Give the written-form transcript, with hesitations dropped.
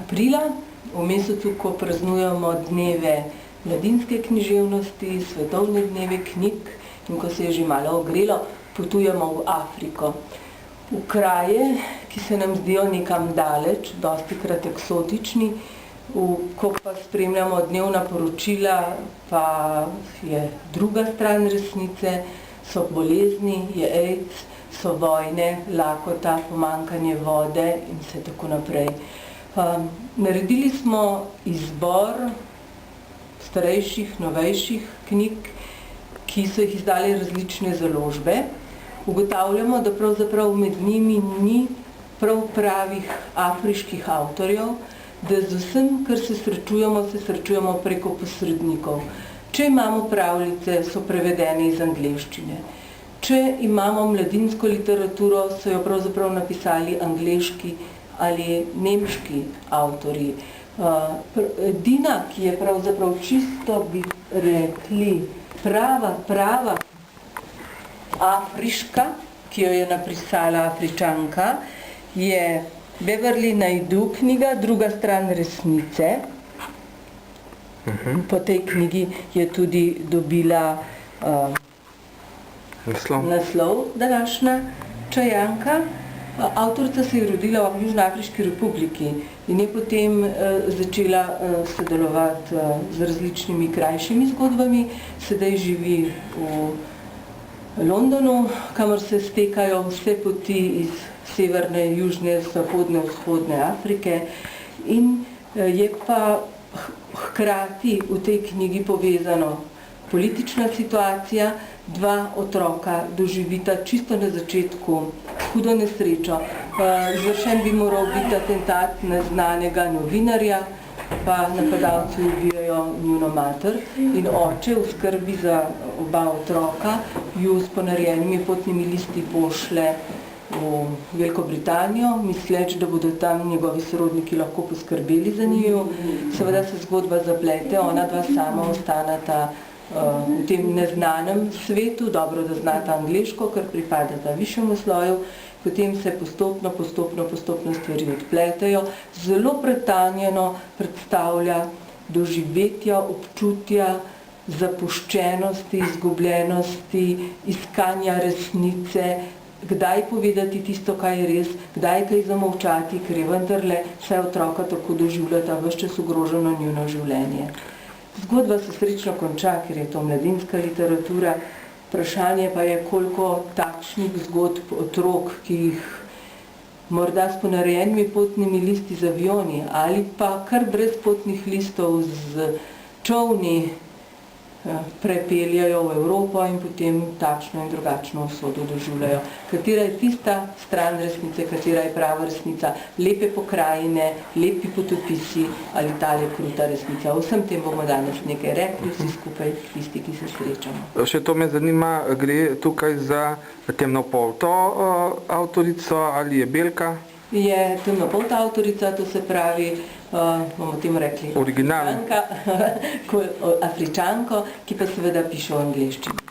aprila, v mesecu, ko praznujemo dneve mladinske književnosti, svetovne dneve knjig in ko se je že malo ogrelo, potujemo v Afriko. V kraje, ki se nam zdijo nekam daleč, dostikrat eksotični, ko pa spremljamo dnevna poročila, pa je druga stran resnice, so bolezni, je AIDS, so vojne, lakota, pomanjkanje vode in vse tako naprej. Naredili smo izbor starejših, novejših knjig, ki so jih izdali različne založbe. Ugotavljamo, da pravzaprav med njimi ni prav pravih afriških avtorjev, da z vsem, kar se srečujemo preko posrednikov. Če imamo pravljice, so prevedene iz angleščine. Če imamo mladinsko literaturo, so jo pravzaprav napisali angleški ali nemški avtorji. Edina, ki je pravzaprav čisto, bi rekli, prava afriška, ki jo je napisala Afričanka, je Beverly Naidoo knjiga Druga stran resnice. Po tej knjigi je tudi dobila naslov današnja čajanka. Avtorica se je rodila v Južnoafriški republiki in je potem začela sodelovati z različnimi krajšimi zgodbami. Sedaj živi v Londonu, kamor se stekajo vse poti iz severne, južne, zahodne, vzhodne Afrike in je pa hkrati v tej knjigi povezano politična situacija, dva otroka doživita čisto na začetku hudo nesrečo. Izvršen bi moral biti atentat na znanega novinarja, pa napadalci ubijajo njuno mater in oče v skrbi za oba otroka ju s ponarejenimi potnimi listi pošle v Veliko Britanijo, misleč, da bodo tam njegovi sorodniki lahko poskrbeli za njiju. Seveda se zgodba zaplete, ona dva sama ostaneta v tem neznanem svetu, dobro, da znata angleško, ker pripadata višjemu sloju, potem se postopno stvari odpletejo. Zelo pretanjeno predstavlja doživetja, občutja zapuščenosti, izgubljenosti, iskanja resnice, kdaj povedati tisto, kaj je res, kdaj kaj zamolčati, ker je vendarle vse otroka tako doživljata, ves čas ogroženo njuno življenje. Zgodba se srečno konča, ker je to mladinska literatura. Vprašanje pa je, koliko takšnih zgodb otrok, ki jih morda s ponarejenimi potnimi listi z avioni ali pa kar brez potnih listov z čolni prepeljajo v Evropo in potem takšno in drugačno usodo doživljajo. Katera je tista stran resnice, katera je prava resnica, lepe pokrajine, lepi potopisi ali tale kruta resnica. Vsem tem bomo danes nekaj rekli, vsi skupaj, tisti, ki se srečamo. Še to me zanima, gre tukaj za temnopolto avtorico ali je belka? Je temnopolta avtorica, to se pravi, bomo temu rekli, original. Afričanko, ki pa seveda piše v angleščini.